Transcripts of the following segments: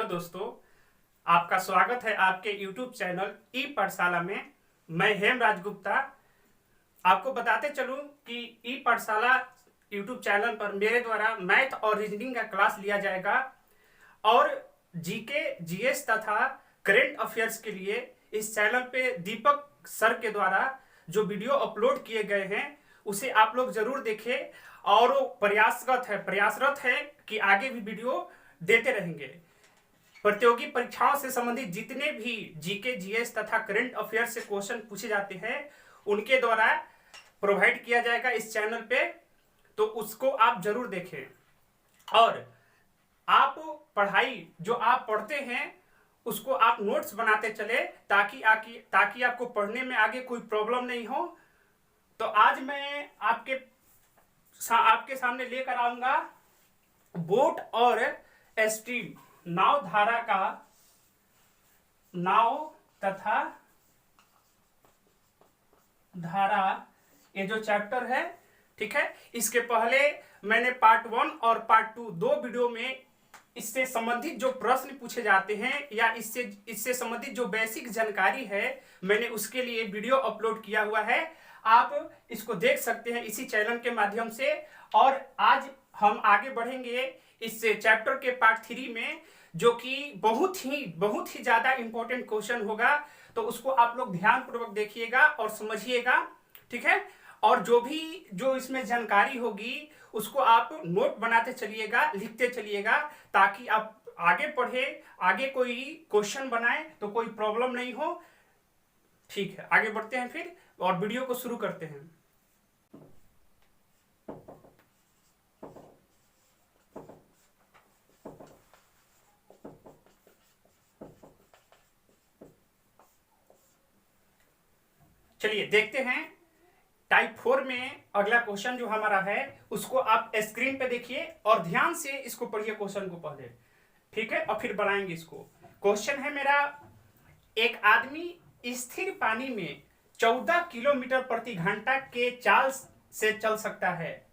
दोस्तों, आपका स्वागत है आपके YouTube चैनल ई पाठशाला में। मैं हेमराज गुप्ता आपको बताते चलूं कि ई पाठशाला YouTube चैनल पर मेरे द्वारा मैथ और रीजनिंग का क्लास लिया जाएगा और जीके जीएस तथा करंट अफेयर्स के लिए इस चैनल पे दीपक सर के द्वारा जो वीडियो अपलोड किए गए हैं उसे आप लोग जरूर देखें और वो प्रयासरत है कि आगे भी वीडियो देते रहेंगे। प्रतियोगी परीक्षाओं से संबंधित जितने भी जीके जीएस तथा करंट अफेयर्स से क्वेश्चन पूछे जाते हैं उनके द्वारा प्रोवाइड किया जाएगा इस चैनल पे, तो उसको आप जरूर देखें। और आप पढ़ाई जो आप पढ़ते हैं उसको आप नोट्स बनाते चले ताकि आपको पढ़ने में आगे कोई प्रॉब्लम नहीं हो। तो आज मैं आपके सामने लेकर आऊंगा बोट और स्ट्रीम नाव तथा धारा ये जो चैप्टर है, ठीक है। इसके पहले मैंने पार्ट 1 और पार्ट 2 दो वीडियो में इससे संबंधित जो प्रश्न पूछे जाते हैं या इससे संबंधित जो बेसिक जानकारी है मैंने उसके लिए वीडियो अपलोड किया हुआ है। आप इसको देख सकते हैं इसी चैनल के माध्यम से। और आज हम आगे बढ़ेंगे इस चैप्टर के पार्ट 3 में, जो कि बहुत ही ज्यादा इंपॉर्टेंट क्वेश्चन होगा। तो उसको आप लोग ध्यान पूर्वक देखिएगा और समझिएगा, ठीक है। और जो इसमें जानकारी होगी उसको आप नोट बनाते चलिएगा, लिखते चलिएगा, ताकि आप आगे पढ़े, आगे कोई क्वेश्चन बनाए तो कोई प्रॉब्लम नहीं हो। ठीक है, आगे बढ़ते हैं फिर और वीडियो को शुरू करते हैं। चलिए देखते हैं टाइप 4 में अगला क्वेश्चन जो हमारा है उसको आप स्क्रीन पे देखिए और ध्यान से इसको पढ़िए क्वेश्चन को पहले, ठीक है, और फिर बनाएंगे इसको। क्वेश्चन है मेरा, एक आदमी स्थिर पानी में 14 किलोमीटर प्रति घंटा के चाल से चल सकता है।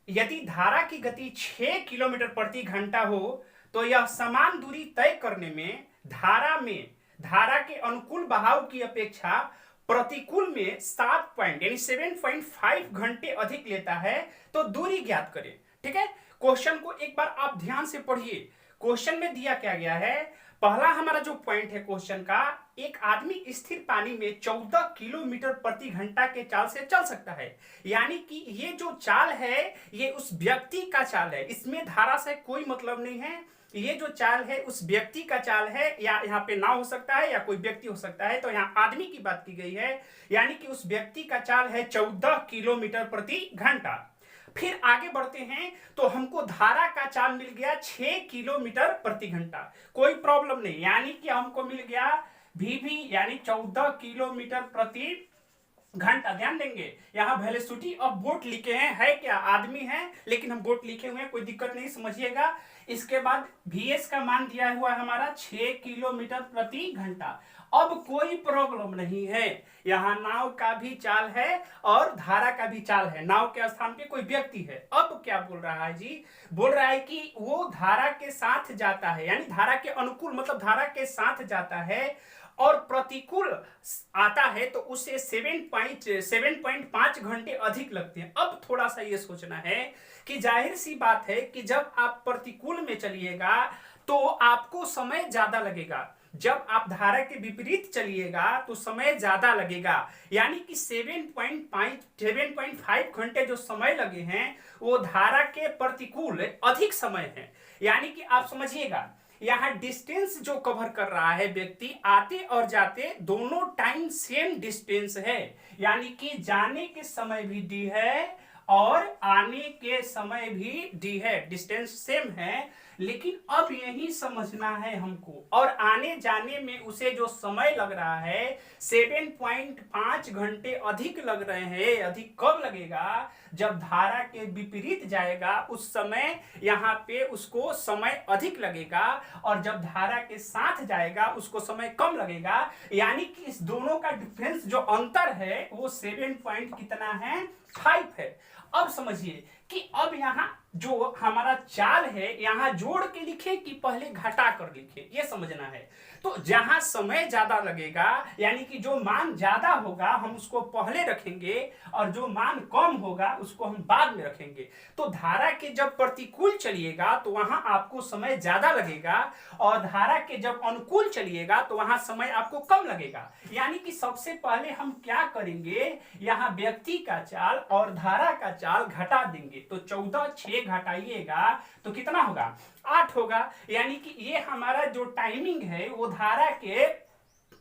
यदि धारा की गति 6 किलोमीटर प्रति घंटा हो तो यह समान दूरी तय करने में धारा के अनुकूल बहाव की अपेक्षा प्रतिकूल में 7.5 घंटे अधिक लेता है, तो दूरी ज्ञात करें। ठीक है, क्वेश्चन को एक बार आप ध्यान से पढ़िए। क्वेश्चन में दिया क्या गया है, पहला हमारा जो पॉइंट है क्वेश्चन का, एक आदमी स्थिर पानी में 14 किलोमीटर प्रति घंटा के चाल से चल सकता है। यानी कि ये जो चाल है ये उस व्यक्ति का चाल है, इसमें धारा से कोई मतलब नहीं है। ये जो चाल है उस व्यक्ति का चाल है, या यहाँ पे नाव हो सकता है या कोई व्यक्ति हो सकता है, तो यहाँ आदमी की बात की गई है। यानी कि उस व्यक्ति का चाल है 14 किलोमीटर प्रति घंटा। फिर आगे बढ़ते हैं तो हमको धारा का चाल मिल गया 6 किलोमीटर प्रति घंटा, कोई प्रॉब्लम नहीं। यानी कि हमको मिल गया भी यानी 14 किलोमीटर प्रति घंटा। ध्यान देंगे यहाँ वेलोसिटी ऑफ बोट लिखे हैं, है क्या, आदमी है, लेकिन हम बोट लिखे हुए हैं, कोई दिक्कत नहीं, समझिएगा। इसके बाद VS का मान दिया हुआ है हमारा 6 किलोमीटर प्रति घंटा। अब कोई प्रॉब्लम नहीं है, यहाँ नाव का भी चाल है और धारा का भी चाल है, नाव के स्थान पे कोई व्यक्ति है। अब क्या बोल रहा है जी, बोल रहा है कि वो धारा के साथ जाता है, यानी धारा के अनुकूल मतलब धारा के साथ जाता है, और प्रतिकूल आता है तो उसे 7.5 घंटे अधिक लगते हैं। अब थोड़ा सा ये सोचना है कि जाहिर सी बात है कि जब आप प्रतिकूल में चलिएगा तो आपको समय ज्यादा लगेगा, जब आप धारा के विपरीत चलिएगा तो समय ज्यादा लगेगा। यानी कि 7.5 घंटे जो समय लगे हैं वो धारा के प्रतिकूल अधिक समय है। यानी कि आप समझिएगा यहाँ डिस्टेंस जो कवर कर रहा है व्यक्ति, आते और जाते दोनों टाइम सेम डिस्टेंस है। यानी कि जाने के समय भी डी है और आने के समय भी डी है, डिस्टेंस सेम है। लेकिन अब यही समझना है हमको, और आने जाने में उसे जो समय लग रहा है 7.5 घंटे अधिक लग रहे हैं। अधिक कब लगेगा, जब धारा के विपरीत जाएगा उस समय यहाँ पे उसको समय अधिक लगेगा, और जब धारा के साथ जाएगा उसको समय कम लगेगा। यानी कि इस दोनों का डिफरेंस जो अंतर है वो 7 कितना है, 5 है। अब समझिए कि अब यहाँ जो हमारा चाल है यहाँ जोड़ के लिखे कि पहले घटा कर लिखे, ये समझना है। तो जहां समय ज्यादा लगेगा यानी कि जो मान ज्यादा होगा हम उसको पहले रखेंगे और जो मान कम होगा उसको हम बाद में रखेंगे। तो धारा के जब प्रतिकूल चलिएगा तो वहां आपको समय ज्यादा लगेगा और धारा के जब अनुकूल चलिएगा तो वहां समय आपको कम लगेगा। यानी कि सबसे पहले हम क्या करेंगे, यहाँ व्यक्ति का चाल और धारा का चाल घटा देंगे। तो 14 6 घटाइएगा तो कितना होगा, 8 होगा। यानी कि ये हमारा जो टाइमिंग है वो धारा के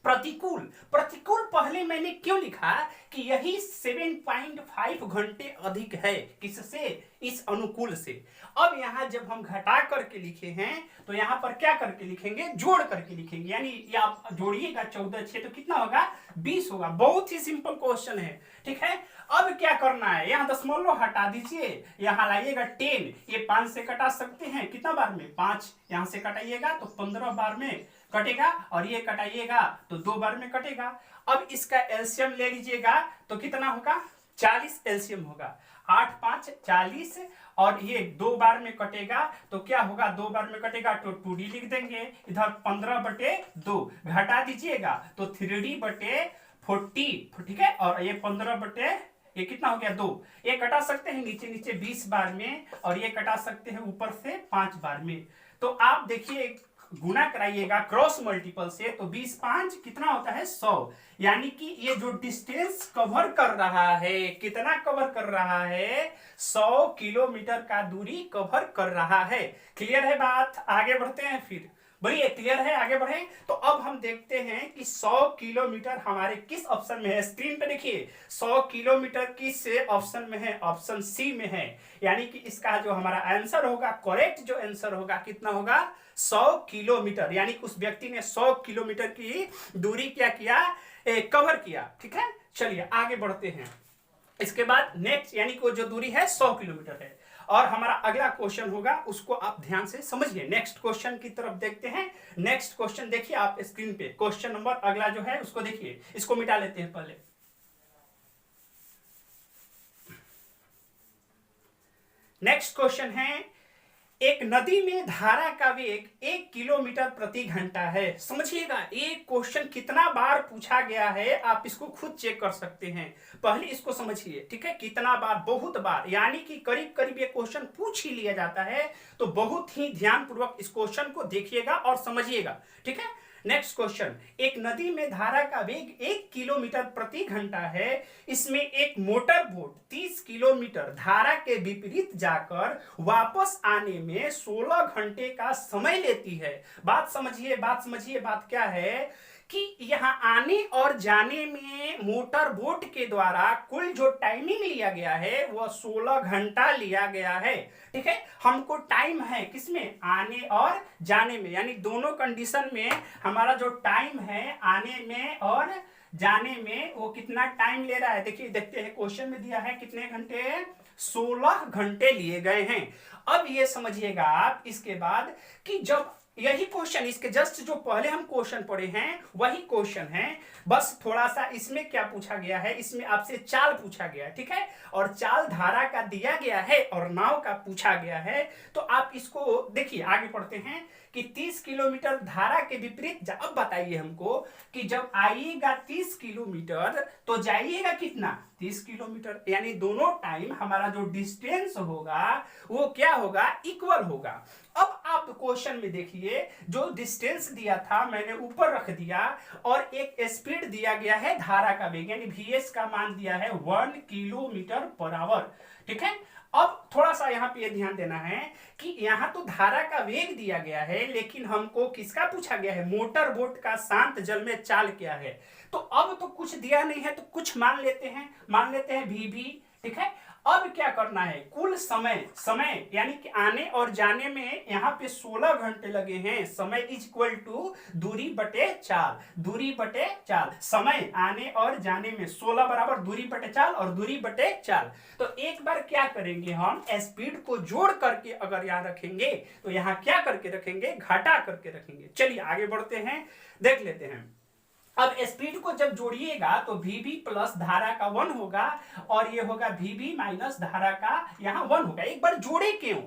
प्रतिकूल, प्रतिकूल पहले मैंने क्यों लिखा कि यही 7.5 घंटे अधिक है किससे, इस अनुकूल से। अब यहां जब हम घटा करके लिखे हैं तो यहां पर क्या करके लिखेंगे, जोड़ करके लिखेंगे। यानी आप जोड़िएगा 14 6 तो कितना होगा, 20 होगा। बहुत ही सिंपल क्वेश्चन है, ठीक है। अब क्या करना है, यहाँ दशमलव हटा दीजिए, यहाँ लाइएगा 10, ये 5 से कटा सकते हैं कितना बार में, 5 यहाँ से कटाइएगा तो 15 बार में कटेगा और ये कटाइएगा तो 2 बार में कटेगा। अब इसका एलसीएम ले लीजिएगा तो कितना होगा, 40 एलसीएम होगा। 8 5 40 और ये 2 बार में कटेगा तो क्या होगा, 2 बार में कटेगा तो 2d लिख देंगे। इधर 15/2 घटा दीजिएगा तो 3d/40, ठीक है। और ये 15 ये कितना हो गया, 2। ये कटा सकते हैं नीचे नीचे 20 बार में और ये कटा सकते हैं ऊपर से 5 बार में। तो आप देखिए गुना कराइएगा क्रॉस मल्टीपल से तो 20 5 कितना होता है, 100। यानी कि ये जो डिस्टेंस कवर कर रहा है, कितना कवर कर रहा है, 100 किलोमीटर का दूरी कवर कर रहा है। क्लियर है बात, आगे बढ़ते हैं फिर। बढ़िए, क्लियर है, आगे बढ़े। तो अब हम देखते हैं कि 100 किलोमीटर हमारे किस ऑप्शन में है। स्क्रीन पे देखिए 100 किलोमीटर किस ऑप्शन में है, ऑप्शन सी में है। यानी कि इसका जो हमारा आंसर होगा, करेक्ट जो आंसर होगा कितना होगा, 100 किलोमीटर। यानी उस व्यक्ति ने 100 किलोमीटर की दूरी क्या किया, कवर किया, ठीक है। चलिए आगे बढ़ते हैं। इसके बाद नेक्स्ट यानी कि जो दूरी है 100 किलोमीटर है और हमारा अगला क्वेश्चन होगा, उसको आप ध्यान से समझिए। नेक्स्ट क्वेश्चन की तरफ देखते हैं। नेक्स्ट क्वेश्चन देखिए आप स्क्रीन पे, क्वेश्चन नंबर अगला जो है उसको देखिए। इसको मिटा लेते हैं पहले। नेक्स्ट क्वेश्चन है, एक नदी में धारा का वेग 1 किलोमीटर प्रति घंटा है। समझिएगा ये क्वेश्चन कितना बार पूछा गया है, आप इसको खुद चेक कर सकते हैं। पहले इसको समझिए, ठीक है। कितना बार, बहुत बार, यानी कि करीब करीब ये क्वेश्चन पूछ ही लिया जाता है। तो बहुत ही ध्यानपूर्वक इस क्वेश्चन को देखिएगा और समझिएगा, ठीक है। नेक्स्ट क्वेश्चन, एक नदी में धारा का वेग 1 किलोमीटर प्रति घंटा है। इसमें एक मोटर बोट 30 किलोमीटर धारा के विपरीत जाकर वापस आने में 16 घंटे का समय लेती है। बात समझिए, बात समझिए, बात क्या है कि यहाँ आने और जाने में मोटर बोट के द्वारा कुल जो टाइमिंग लिया गया है वह 16 घंटा लिया गया है, ठीक है। हमको टाइम है किसमें, आने और जाने में, यानी दोनों कंडीशन में हमारा जो टाइम है आने में और जाने में वो कितना टाइम ले रहा है। देखिए देखते हैं, क्वेश्चन में दिया है कितने घंटे, 16 घंटे लिए गए हैं। अब ये समझिएगा आप इसके बाद कि जब यही क्वेश्चन, इसके जस्ट जो पहले हम क्वेश्चन पढ़े हैं वही क्वेश्चन है, बस थोड़ा सा इसमें क्या पूछा गया है, इसमें आपसे चाल पूछा गया है, ठीक है। और चाल धारा का दिया गया है और नाव का पूछा गया है। तो आप इसको देखिए, आगे पढ़ते हैं कि 30 किलोमीटर धारा के विपरीत। अब बताइए हमको कि जब आइएगा 30 किलोमीटर तो जाइएगा कितना, 30 किलोमीटर। यानी दोनों टाइम हमारा जो डिस्टेंस होगा वो क्या होगा, इक्वल होगा। अब आप क्वेश्चन में देखिए, जो डिस्टेंस दिया था मैंने ऊपर रख दिया और एक स्पीड दिया गया है धारा का वेग, यानी वीएस का मान दिया है 1 किलोमीटर पर आवर, ठीक है। अब थोड़ा सा यहाँ पे ध्यान देना है कि यहाँ तो धारा का वेग दिया गया है, लेकिन हमको किसका पूछा गया है, मोटर बोट का शांत जल में चाल क्या है। तो अब तो कुछ दिया नहीं है तो कुछ मान लेते हैं वी, ठीक है। अब क्या करना है, कुल समय यानी कि आने और जाने में यहाँ पे 16 घंटे लगे हैं। समय इज इक्वल टू दूरी बटे चाल। समय आने और जाने में 16 बराबर दूरी बटे चाल और दूरी बटे चाल। तो एक बार क्या करेंगे, हम स्पीड को जोड़ करके अगर यहाँ रखेंगे तो यहाँ क्या करके रखेंगे, घटा करके रखेंगे। चलिए आगे बढ़ते हैं, देख लेते हैं। अब स्पीड को जब जोड़िएगा तो Vb प्लस धारा का 1 होगा और ये होगा Vb माइनस धारा का यहाँ 1 होगा। एक बार जोड़े क्यों?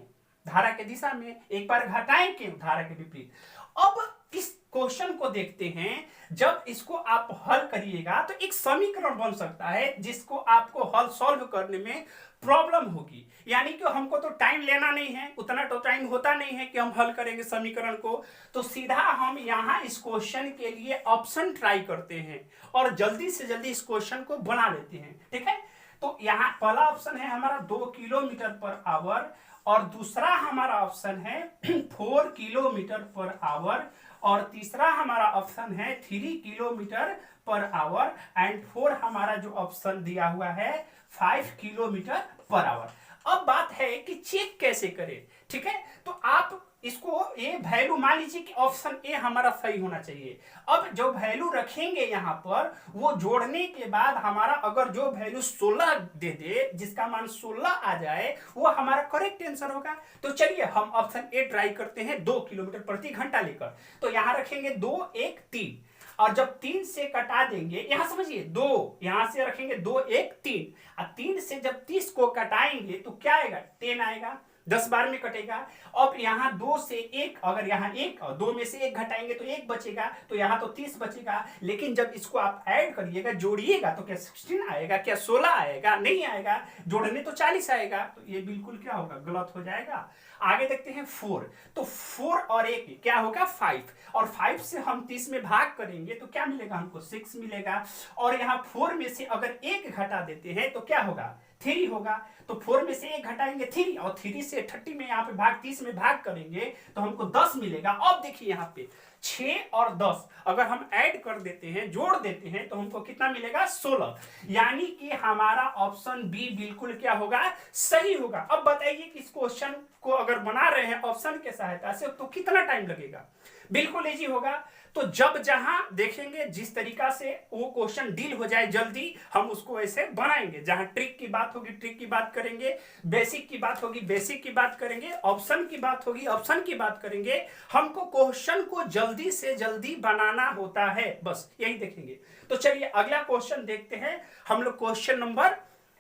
धारा के दिशा में। एक बार घटाएं क्यों? धारा के विपरीत। अब इस क्वेश्चन को देखते हैं, जब इसको आप हल करिएगा तो एक समीकरण बन सकता है जिसको आपको हल सॉल्व करने में प्रॉब्लम होगी। यानी कि हमको तो टाइम लेना नहीं है, उतना तो टाइम होता नहीं है कि हम हल करेंगे समीकरण को, तो सीधा हम यहाँ इस क्वेश्चन के लिए ऑप्शन ट्राई करते हैं और जल्दी से जल्दी इस क्वेश्चन को बना लेते हैं। ठीक है, तो यहाँ पहला ऑप्शन है हमारा 2 किलोमीटर पर आवर और दूसरा हमारा ऑप्शन है 4 किलोमीटर पर आवर और तीसरा हमारा ऑप्शन है 3 किलोमीटर पर आवर एंड 4 हमारा जो ऑप्शन दिया हुआ है 5 किलोमीटर पर आवर। अब बात है कि चेक कैसे करें। ठीक है, तो आप इसको ए वैल्यू मान लीजिए कि ऑप्शन ए हमारा सही होना चाहिए। अब जो वैल्यू रखेंगे यहाँ पर वो जोड़ने के बाद हमारा अगर जो वैल्यू 16 दे दे, जिसका मान 16 आ जाए, वो हमारा करेक्ट आंसर होगा। तो चलिए हम ऑप्शन ए ट्राई करते हैं 2 किलोमीटर प्रति घंटा लेकर। तो यहाँ रखेंगे 2 1 3 और जब 3 से कटा देंगे, यहां समझिए 2 यहां से रखेंगे 2 1 3 और 3 से जब 30 को कटाएंगे तो क्या आएगा? 10 आएगा। 10 बार में कटेगा। अब यहाँ 2 से 1, अगर यहाँ 1 और 2 में से 1 घटाएंगे तो 1 बचेगा, तो यहाँ तो 30 बचेगा। लेकिन जब इसको आप ऐड करिएगा, जोड़िएगा तो क्या 16 आएगा? क्या 16 आएगा? नहीं आएगा। जोड़ने तो 40 आएगा, तो ये बिल्कुल क्या होगा? गलत हो जाएगा। आगे देखते हैं 4, तो 4 और 1 क्या होगा? 5 और 5 से हम 30 में भाग करेंगे तो क्या मिलेगा हमको? 6 मिलेगा। और यहाँ 4 में से अगर 1 घटा देते हैं तो क्या होगा? 3 होगा। तो 4 में से 1 घटाएंगे 3 और 3 से 30 में यहाँ पे भाग 30 में भाग करेंगे तो हमको 10 मिलेगा। अब देखिए यहाँ पे 6 और 10 अगर हम ऐड कर देते हैं, जोड़ देते हैं तो हमको कितना मिलेगा? 16। यानी कि हमारा ऑप्शन बी बिल्कुल क्या होगा? सही होगा। अब बताइए कि इस क्वेश्चन को अगर बना रहे हैं ऑप्शन के सहायता से तो कितना टाइम लगेगा? बिल्कुल इजी होगा। तो जब जहां देखेंगे जिस तरीका से वो क्वेश्चन डील हो जाए जल्दी, हम उसको ऐसे बनाएंगे। जहां ट्रिक की बात होगी ट्रिक की बात करेंगे, बेसिक की बात होगी बेसिक की बात करेंगे, ऑप्शन की बात होगी ऑप्शन की बात करेंगे। हमको क्वेश्चन को जल्दी से जल्दी बनाना होता है, बस यही देखेंगे। तो चलिए अगला क्वेश्चन देखते हैं हम लोग। क्वेश्चन नंबर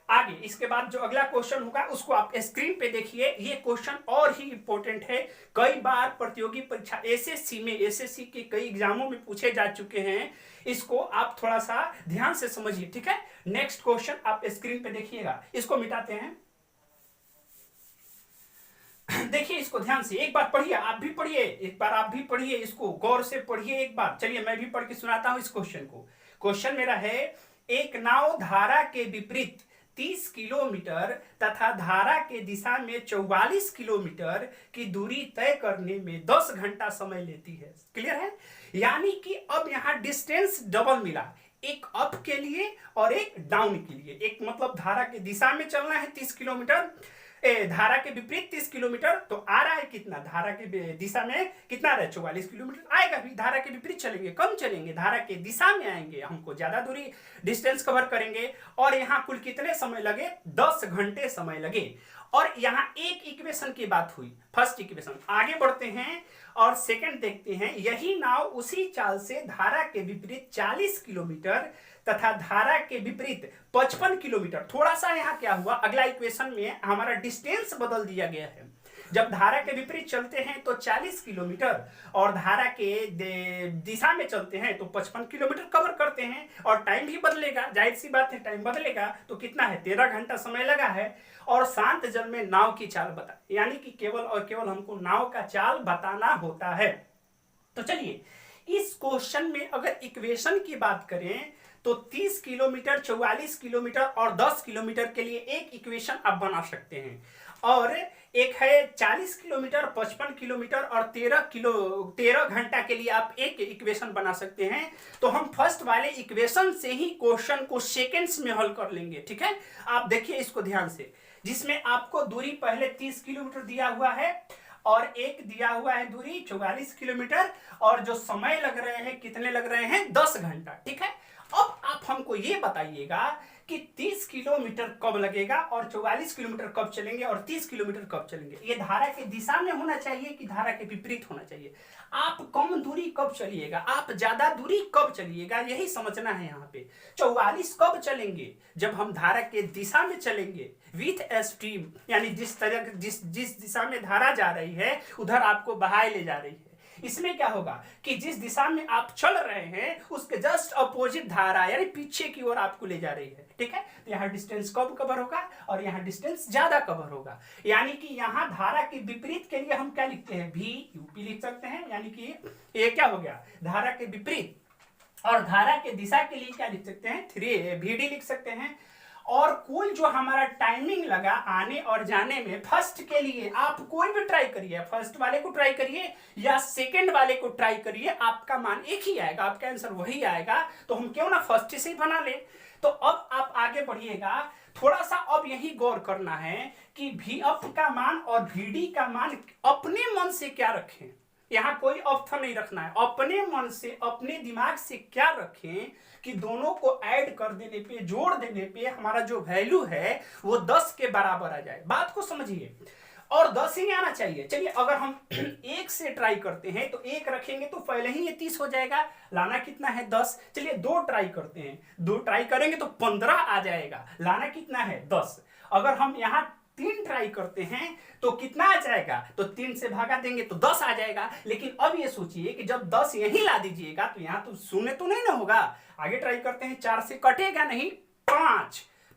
आगे, इसके बाद जो अगला क्वेश्चन होगा उसको आप स्क्रीन पे देखिए। ये क्वेश्चन और ही इंपॉर्टेंट है, कई बार प्रतियोगी परीक्षा एसएससी के कई एग्जामों में पूछे जा चुके हैं। इसको आप थोड़ा सा ध्यान से समझिए। ठीक है, नेक्स्ट क्वेश्चन आप स्क्रीन पे देखिएगा। इसको मिटाते हैं। देखिए इसको ध्यान से एक बार पढ़िए, आप भी पढ़िए, एक बार आप भी पढ़िए, इसको गौर से पढ़िए एक बार। चलिए मैं भी पढ़ के सुनाता हूं इस क्वेश्चन को। क्वेश्चन मेरा है, एक नाव धारा के विपरीत 30 किलोमीटर तथा धारा के दिशा में 44 किलोमीटर की दूरी तय करने में 10 घंटा समय लेती है। क्लियर है? यानी कि अब यहाँ डिस्टेंस डबल मिला, एक अप के लिए और एक डाउन के लिए। एक मतलब धारा के दिशा में चलना है 30 किलोमीटर, धारा के विपरीत 30 किलोमीटर, तो आ रहा है कितना? धारा के दिशा में कितना रहा है? 44 किलोमीटर आएगा। भी धारा के विपरीत चलेंगे, कम चलेंगे, धारा के दिशा में आएंगे, हमको ज्यादा दूरी डिस्टेंस कवर करेंगे। और यहाँ कुल कितने समय लगे? 10 घंटे समय लगे। और यहाँ एक इक्वेशन की बात हुई, फर्स्ट इक्वेशन। आगे बढ़ते हैं और सेकंड देखते हैं। यही नाव उसी चाल से धारा के विपरीत 40 किलोमीटर तथा धारा के विपरीत 55 किलोमीटर। थोड़ा सा यहाँ क्या हुआ, अगला इक्वेशन में हमारा डिस्टेंस बदल दिया गया है। जब धारा के विपरीत चलते हैं तो 40 किलोमीटर और धारा के दिशा में चलते हैं तो 55 किलोमीटर कवर करते हैं। और टाइम भी बदलेगा, जाहिर सी बात है टाइम बदलेगा। तो कितना है? 13 घंटा समय लगा है। और शांत जल में नाव की चाल बता, यानी कि केवल और केवल हमको नाव का चाल बताना होता है। तो चलिए इस क्वेश्चन में अगर इक्वेशन की बात करें तो 30 किलोमीटर, 44 किलोमीटर और 10 किलोमीटर के लिए एक इक्वेशन आप बना सकते हैं। और एक है 40 किलोमीटर, 55 किलोमीटर और 13 घंटा के लिए आप एक इक्वेशन बना सकते हैं। तो हम फर्स्ट वाले इक्वेशन से ही क्वेश्चन को सेकेंड्स में हल कर लेंगे। ठीक है, आप देखिए इसको ध्यान से, जिसमें आपको दूरी पहले 30 किलोमीटर दिया हुआ है और एक दिया हुआ है दूरी 44 किलोमीटर और जो समय लग रहे हैं कितने लग रहे हैं? 10 घंटा। ठीक है, अब आप हमको ये बताइएगा कि 30 किलोमीटर कब लगेगा और 44 किलोमीटर कब चलेंगे और 30 किलोमीटर कब चलेंगे। ये धारा के दिशा में होना चाहिए कि धारा के विपरीत होना चाहिए। आप कम दूरी कब चलिएगा, आप ज्यादा दूरी कब चलिएगा, यही समझना है यहाँ पे। 44 कब चलेंगे, जब हम धारा के दिशा में चलेंगे विथ ए स्ट्रीम, यानी जिस दिशा में धारा जा रही है उधर आपको बहाए ले जा रही है। इसमें क्या होगा कि जिस दिशा में आप चल रहे हैं उसके जस्ट अपोजिट धारा यानी पीछे की ओर आपको ले जा रही है, ठीक है। तो यहाँ डिस्टेंस कब कवर होगा और यहाँ डिस्टेंस ज्यादा कवर होगा, यानी कि यहाँ धारा के विपरीत के लिए हम क्या लिखते हैं, भी यूपी लिख सकते हैं, यानी कि ये क्या हो गया धारा के विपरीत। और धारा के दिशा के लिए क्या लिख सकते हैं, 3 VD लिख सकते हैं। और कुल जो हमारा टाइमिंग लगा आने और जाने में, फर्स्ट के लिए आप कोई भी ट्राई करिए, फर्स्ट वाले को ट्राई करिए या सेकंड वाले को ट्राई करिए, आपका मान एक ही आएगा, आपका आंसर वही आएगा। तो हम क्यों ना फर्स्ट से ही बना ले। तो अब आप आगे बढ़िएगा, थोड़ा सा अब यही गौर करना है कि VF का मान और VD का मान अपने मन से क्या रखें। यहाँ कोई ऑप्शन नहीं रखना है, अपने मन से अपने दिमाग से क्या रखें कि दोनों को ऐड कर देने पे, जोड़ देने पे हमारा जो वैल्यू है वो 10 के बराबर आ जाए। बात को समझिए, और 10 ही आना चाहिए। चलिए अगर हम 1 से ट्राई करते हैं तो 1 रखेंगे तो पहले ही ये 30 हो जाएगा, लाना कितना है 10। चलिए 2 ट्राई करते हैं, 2 ट्राई करेंगे तो 15 आ जाएगा, लाना कितना है 10। अगर हम यहाँ 3 ट्राई करते हैं तो कितना आ जाएगा, तो 3 से भागा देंगे तो 10 आ जाएगा। लेकिन अब ये सोचिए कि जब 10 यहीं ला दीजिएगा तो यहाँ तो शून्य तो नहीं ना होगा। आगे ट्राई करते हैं, 4 से कटेगा नहीं,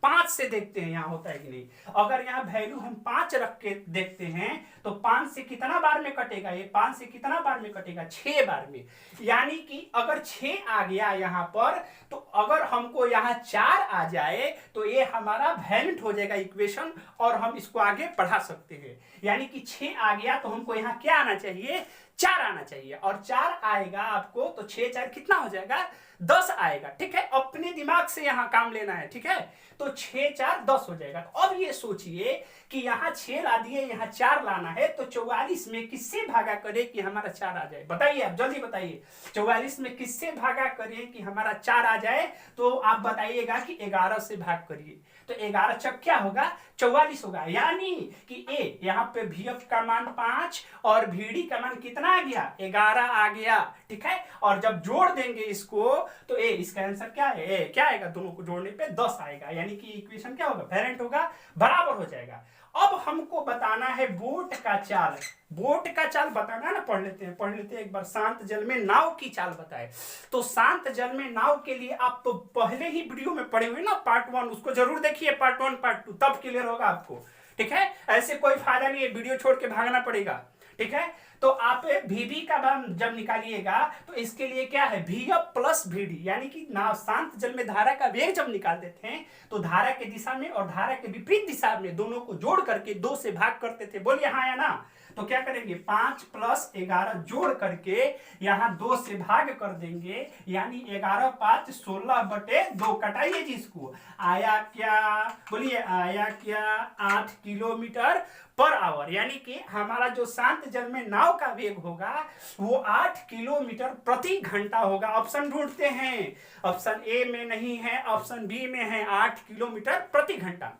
5 से देखते हैं यहाँ होता है कि नहीं। अगर यहाँ वैल्यू हम 5 रख के देखते हैं तो 5 से कितना बार में कटेगा, ये 5 से कितना बार में कटेगा, 6 बार में। यानी कि अगर 6 आ गया यहाँ पर, तो अगर हमको यहाँ 4 आ जाए तो ये हमारा वैलिड हो जाएगा इक्वेशन और हम इसको आगे बढ़ा सकते हैं। यानी कि 6 आ गया तो हमको यहाँ क्या आना चाहिए, 4 आना चाहिए। और 4 आएगा आपको तो 6 4 कितना हो जाएगा, 10 आएगा, ठीक है। अपने दिमाग से यहाँ काम लेना है, ठीक है। तो 6 4 10 हो जाएगा। तो अब ये सोचिए कि यहाँ 6 ला दिए, यहाँ 4 लाना है, तो 44 में किससे भागा करे कि हमारा 4 आ जाए, बताइए आप जल्दी बताइए। 44 में किससे भागा करें कि हमारा 4 आ जाए, तो आप बताइएगा कि 11 से भाग करिए। तो 11 चक क्या होगा, 44 होगा। यानी कि ए यहाँ पे VF का मान 5 और VD का मान कितना आ गया, 11 आ गया, ठीक है। और जब जोड़ देंगे इसको तो ए, इसका आंसर क्या है, ए क्या आएगा, दोनों को जोड़ने पे 10 आएगा। यानी कि इक्वेशन क्या होगा, वेरिएंट होगा, बराबर हो जाएगा। अब हमको बताना है बोट का चाल। बोट का चाल बताना ना, पढ़ लेते हैं एक बार। शांत जल में नाव की चाल बताए। तो शांत जल में नाव के लिए आप तो पहले ही वीडियो में पढ़े हुए ना, पार्ट 1, उसको जरूर देखिए, पार्ट 1 पार्ट 2, तब क्लियर होगा आपको, ठीक है। ऐसे कोई फायदा नहीं है वीडियो छोड़ के भागना पड़ेगा, ठीक है। तो आप VB का मान जब निकालिएगा तो इसके लिए क्या है, VF प्लस VD, यानी कि नाव शांत जल में धारा का वेग जब निकाल देते हैं तो धारा के दिशा में और धारा के विपरीत दिशा में दोनों को जोड़ करके 2 से भाग करते थे। बोलिए हाँ या ना। तो क्या करेंगे, 5 + 11 जोड़ करके यहाँ 2 से भाग कर देंगे, यानी 11 5 16/2। कटाइए जिसको, आया क्या, बोलिए आया क्या, 8 किलोमीटर पर आवर। यानी कि हमारा जो शांत जल में नाव का वेग होगा वो 8 किलोमीटर प्रति घंटा होगा। ऑप्शन ढूंढते हैं, ऑप्शन ए में नहीं है, ऑप्शन बी में है, 8 किलोमीटर प्रति घंटा।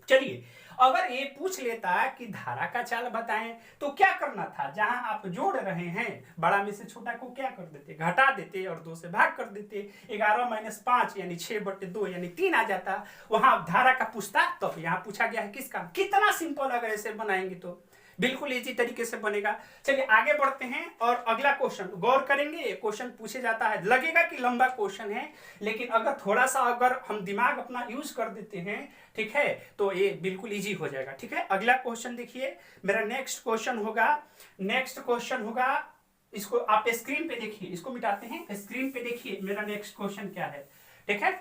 चलिए अगर ये पूछ लेता कि धारा का चाल बताएं तो क्या करना था, जहां आप जोड़ रहे हैं बड़ा में से छोटा को क्या कर देते, घटा देते और 2 से भाग कर देते। 11 - 5 यानी 6/2 यानी 3 आ जाता। वहां धारा का पूछता, तो यहाँ पूछा गया है किसका। कितना सिंपल, अगर ऐसे बनाएंगे तो बिल्कुल इजी तरीके से बनेगा। चलिए आगे बढ़ते हैं और अगला क्वेश्चन गौर करेंगे। क्वेश्चन पूछे जाता है, लगेगा कि लंबा क्वेश्चन है, लेकिन अगर थोड़ा सा अगर हम दिमाग अपना यूज कर देते हैं, ठीक है, तो ये बिल्कुल इजी हो जाएगा, ठीक है। अगला क्वेश्चन देखिए, मेरा नेक्स्ट क्वेश्चन होगा, इसको आप स्क्रीन पे देखिए, इसको मिटाते हैं, स्क्रीन पे देखिए मेरा नेक्स्ट क्वेश्चन क्या है, ठीक है।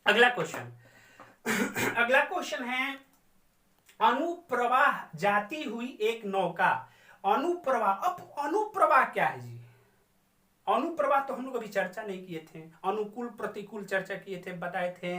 अगला क्वेश्चन है, अनुप्रवाह जाती हुई एक नौका। अनुप्रवाह, अब अनुप्रवाह क्या है जी, अनुप्रवाह तो हम लोग अभी चर्चा नहीं किए थे, अनुकूल प्रतिकूल चर्चा किए थे, बताए थे।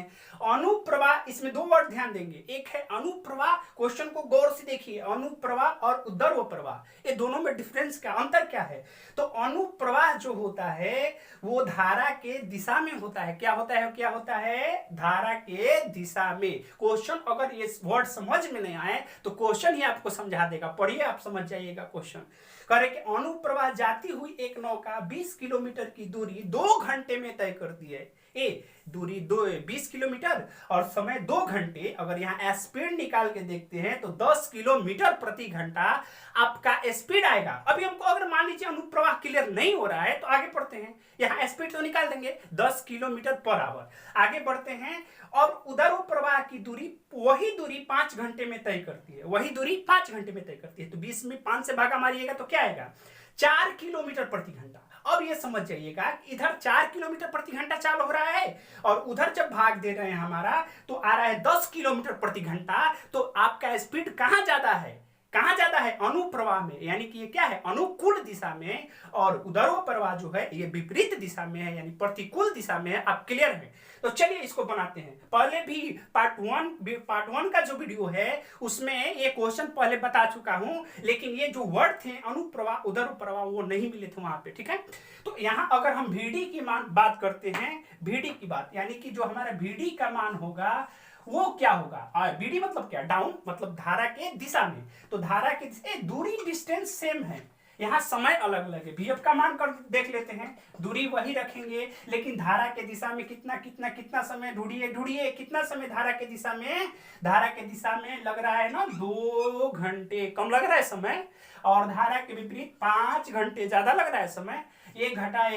अनुप्रवाह, इसमें दो वर्ड ध्यान देंगे, एक है अनुप्रवाह, क्वेश्चन को गौर से देखिए, अनुप्रवाह और उद्धर्व प्रवाह, ये दोनों में डिफरेंस क्या, अंतर क्या है। तो अनुप्रवाह जो होता है वो धारा के दिशा में होता है। क्या होता है, क्या होता है, धारा के दिशा में। क्वेश्चन अगर ये वर्ड समझ में नहीं आए तो क्वेश्चन ही आपको समझा देगा, पढ़िए आप समझ जाइएगा क्वेश्चन। कह रहे कि अनुप्रवाह जाती हुई एक नौका 20 किलोमीटर की दूरी 2 घंटे में तय करती है। ए दूरी 20 किलोमीटर और समय 2 घंटे। अगर यहाँ स्पीड निकाल के देखते हैं तो 10 किलोमीटर प्रति घंटा आपका स्पीड आएगा। अभी हमको अगर मान लीजिए अनुप्रवाह क्लियर नहीं हो रहा है तो आगे बढ़ते हैं, यहाँ स्पीड तो निकाल देंगे 10 किलोमीटर पर आवर। आगे बढ़ते हैं, और उदर प्रवाह की दूरी, वही दूरी 5 घंटे में तय करती है, वही दूरी 5 घंटे में तय करती है। तो 20 में 5 से भागा मारिएगा तो क्या आएगा, 4 किलोमीटर प्रति घंटा। अब ये समझ जाइएगा इधर 4 किलोमीटर प्रति घंटा चाल हो रहा है और उधर जब भाग दे रहे हैं हमारा तो आ रहा है 10 किलोमीटर प्रति घंटा। तो आपका स्पीड कहां ज्यादा है, कहां ज्यादा है, अनुप्रवाह में, यानी कि ये क्या है, अनुकूल दिशा में, और उदर्व प्रवाह जो है ये विपरीत दिशा में है, यानी प्रतिकूल दिशा में है। आप क्लियर है। तो चलिए इसको बनाते हैं। पहले भी पार्ट वन का जो वीडियो है उसमें ये क्वेश्चन पहले बता चुका हूं, लेकिन ये जो वर्ड थे अनुप्रवाह उदर्व प्रवाह वो नहीं मिले थे वहां पे, ठीक है। तो यहाँ अगर हम VD की बात करते हैं, VD की बात, यानी कि जो हमारा VD का मान होगा वो क्या होगा, VD मतलब क्या, डाउन मतलब धारा के दिशा में। तो धारा के दूरी डिस्टेंस सेम है, यहाँ समय अलग अलग है। VF का मान कर देख लेते हैं, दूरी वही रखेंगे लेकिन धारा के दिशा में कितना कितना कितना समय, ढूंढिए कितना समय धारा के दिशा में, धारा के दिशा में लग रहा है ना 2 घंटे कम लग रहा है समय, और धारा के विपरीत 5 घंटे ज्यादा लग रहा है समय। ये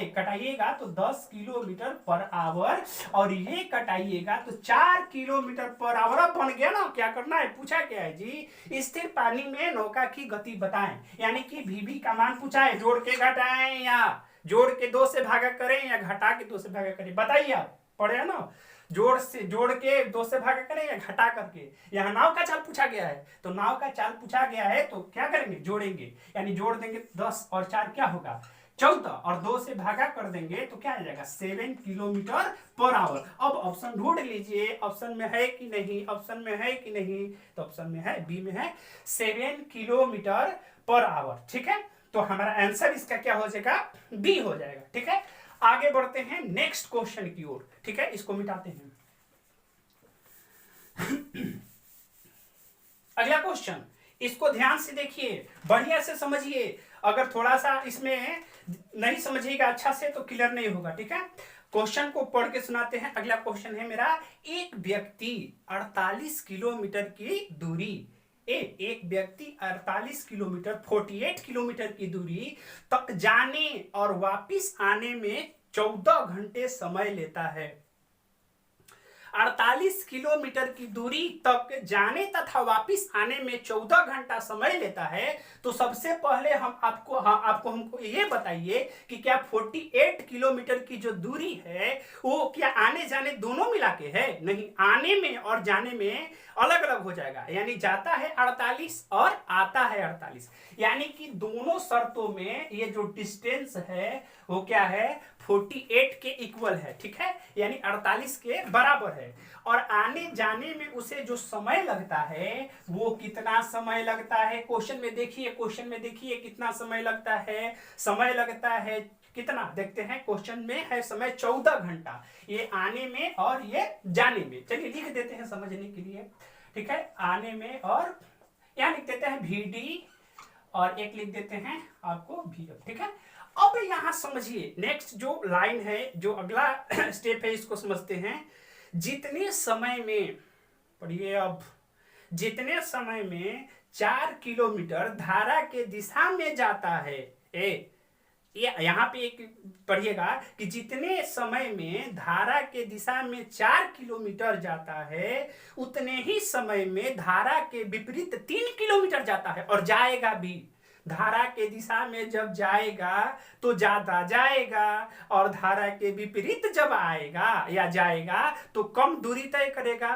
कटाइएगा तो 10 किलोमीटर पर आवर, और ये कटाइएगा तो 4 किलोमीटर पर आवर। अब बन गया ना, क्या करना है, पूछा क्या है जी, स्थिर पानी में नौका की गति बताएं, यानी कि VB का मान पूछा है, जोड़ के घटाएं या जोड़ के 2 से भागा करें या घटा के 2 से भागा करें, बताइए आप, पढ़े ना, जोड़ के 2 से भागा करें या घटा करके। यहाँ नाव का चाल पूछा गया है, तो नाव का चाल पूछा गया है तो क्या करेंगे, जोड़ेंगे, यानी जोड़ देंगे 10 और 4 क्या होगा 14, और 2 से भागा कर देंगे तो क्या आ जाएगा 7 किलोमीटर पर आवर। अब ऑप्शन ढूंढ लीजिए, ऑप्शन में है कि नहीं, ऑप्शन में है कि नहीं, तो ऑप्शन में है, बी में है 7 किलोमीटर पर आवर, ठीक है। तो हमारा आंसर इसका क्या हो जाएगा, बी हो जाएगा, ठीक है। आगे बढ़ते हैं नेक्स्ट क्वेश्चन की ओर, ठीक है, इसको मिटाते हैं। अगला क्वेश्चन, इसको ध्यान से देखिए, बढ़िया से समझिए, अगर थोड़ा सा इसमें नहीं समझिएगा अच्छा से तो क्लियर नहीं होगा, ठीक है। क्वेश्चन को पढ़ के सुनाते हैं। अगला क्वेश्चन है मेरा, एक व्यक्ति 48 किलोमीटर की दूरी, एक व्यक्ति 48 किलोमीटर 48 किलोमीटर की दूरी तक जाने और वापिस आने में 14 घंटे समय लेता है। 48 किलोमीटर की दूरी तक जाने तथा वापिस आने में 14 घंटा समय लेता है। तो सबसे पहले हम हमको ये बताइए कि क्या 48 किलोमीटर की जो दूरी है वो क्या आने जाने दोनों मिला के है, नहीं, आने में और जाने में अलग अलग हो जाएगा, यानी जाता है 48 और आता है 48, यानी कि दोनों शर्तों में ये जो डिस्टेंस है वो क्या है 48 के इक्वल है, ठीक है, यानी 48 के बराबर है। और आने जाने में उसे जो समय लगता है वो कितना समय लगता है, क्वेश्चन में देखिए कितना समय लगता है, समय लगता है कितना, देखते हैं क्वेश्चन में है समय 14 घंटा, ये आने में और ये जाने में। चलिए लिख देते हैं समझने के लिए, ठीक है, आने में, और यहाँ लिख देते हैं VD और एक लिख देते हैं आपको VF, ठीक है। अब यहां समझिए नेक्स्ट जो लाइन है, जो अगला स्टेप है, इसको समझते हैं। जितने समय में, पढ़िए अब, जितने समय में 4 किलोमीटर धारा के दिशा में जाता है, यहाँ पे एक पढ़िएगा कि जितने समय में धारा के दिशा में 4 किलोमीटर जाता है उतने ही समय में धारा के विपरीत 3 किलोमीटर जाता है, और जाएगा भी। धारा के दिशा में जब जाएगा तो ज्यादा जाएगा, और धारा के विपरीत जब आएगा या जाएगा तो कम दूरी तय करेगा।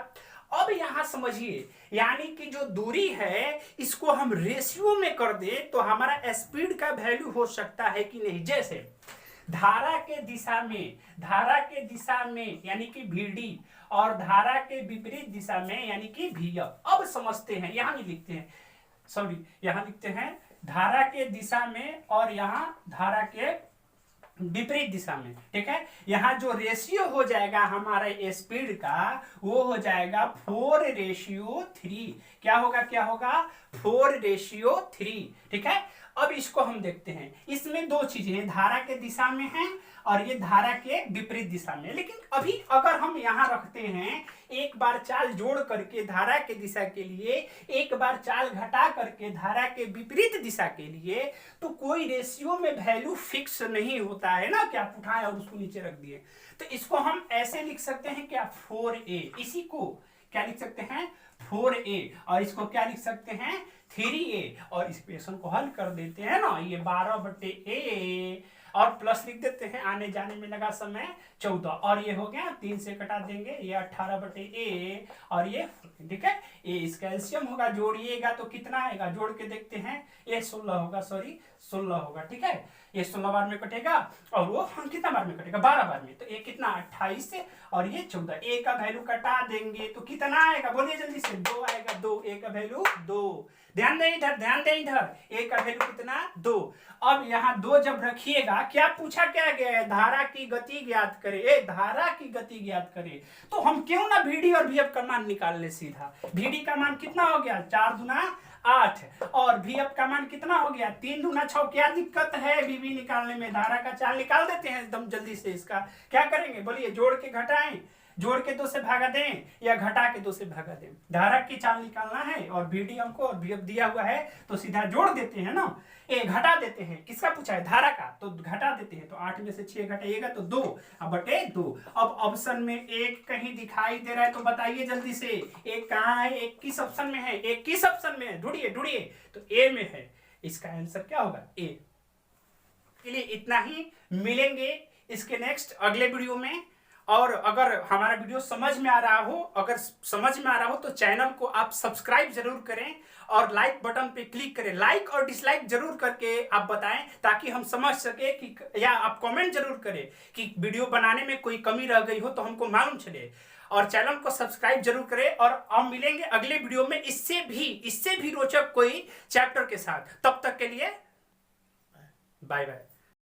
अब यहां समझिए, यानी कि जो दूरी है इसको हम रेशियो में कर दे तो हमारा स्पीड का वैल्यू हो सकता है कि नहीं। जैसे धारा के दिशा में यानी कि VD और धारा के विपरीत दिशा में यानी कि VF। अब समझते हैं, यहां नहीं लिखते हैं, सॉरी यहां लिखते हैं धारा के दिशा में और यहां धारा के विपरीत दिशा में। ठीक है, यहाँ जो रेशियो हो जाएगा हमारे स्पीड का वो हो जाएगा 4:3। क्या होगा 4:3। ठीक है, अब इसको हम देखते हैं, इसमें दो चीजें हैं, धारा के दिशा में है और ये धारा के विपरीत दिशा में। लेकिन अभी अगर हम यहाँ रखते हैं एक बार चाल जोड़ करके धारा के दिशा के लिए, एक बार चाल घटा करके धारा के विपरीत दिशा के लिए, तो कोई रेशियो में वैल्यू फिक्स नहीं होता है ना कि आप उठाए और उसको नीचे रख दिए। तो इसको हम ऐसे लिख सकते हैं क्या 4a, इसी को क्या लिख सकते हैं 4a, और इसको क्या लिख सकते हैं 3a, और इस इक्वेशन को हल कर देते हैं ना, ये 12/a और प्लस लिख देते हैं, आने जाने में लगा समय 14, और ये हो गया 3 से कटा देंगे, ये 18/a और ये, ठीक है, ये इसका एलसीएम होगा, जोड़िएगा तो कितना आएगा, जोड़ के देखते हैं, ये 16 होगा, सॉरी 16 होगा। ठीक है, ये 16 बार में कटेगा और वो कितना बार में कटेगा 12 बार में, तो ये कितना 28 से और ये 14, ए का वैल्यू कटा देंगे तो कितना आएगा, बोलिए जल्दी से, 2 आएगा, 2, ए का वैल्यू 2। ध्यान दें इधर, ए का वैल्यू कितना 2। अब यहाँ 2 जब रखिएगा, क्या पूछा क्या गया है, धारा की गति ज्ञात करे, धारा की गति ज्ञात करे, तो हम क्यों ना VD और VF का मान निकाल ले सीधा। VD का मान कितना हो गया 4 दूना 8 और VF का मान कितना हो गया 3 दूना 6। क्या दिक्कत है VB निकालने में, धारा का चाल निकाल देते हैं एकदम जल्दी से। इसका क्या करेंगे बोलिए, जोड़ के घटाएं, जोड़ के 2 से भागा दें या घटा के 2 से भागा दें। धारा की चाल निकालना है और VD हमको और VF दिया हुआ है तो सीधा जोड़ देते हैं ना, ये घटा देते हैं, किसका पूछा है धारा का, तो घटा देते हैं, तो 8 में से 6 घटाइएगा तो 2 बटे 2। अब ऑप्शन में 1 कहीं दिखाई दे रहा है तो बताइए जल्दी से, 1 कहाँ है, 1 किस ऑप्शन में है, 1 किस ऑप्शन में है, ढूंढिए तो ए में है, इसका आंसर क्या होगा ए। चलिए इतना ही, मिलेंगे इसके नेक्स्ट अगले वीडियो में। और अगर हमारा वीडियो समझ में आ रहा हो, तो चैनल को आप सब्सक्राइब जरूर करें और लाइक बटन पे क्लिक करें, लाइक और डिसलाइक जरूर करके आप बताएं ताकि हम समझ सके कि, या आप कमेंट जरूर करें कि वीडियो बनाने में कोई कमी रह गई हो तो हमको मालूम चले। और चैनल को सब्सक्राइब जरूर करें और हम मिलेंगे अगले वीडियो में इससे भी रोचक कोई चैप्टर के साथ। तब तक के लिए बाय बाय।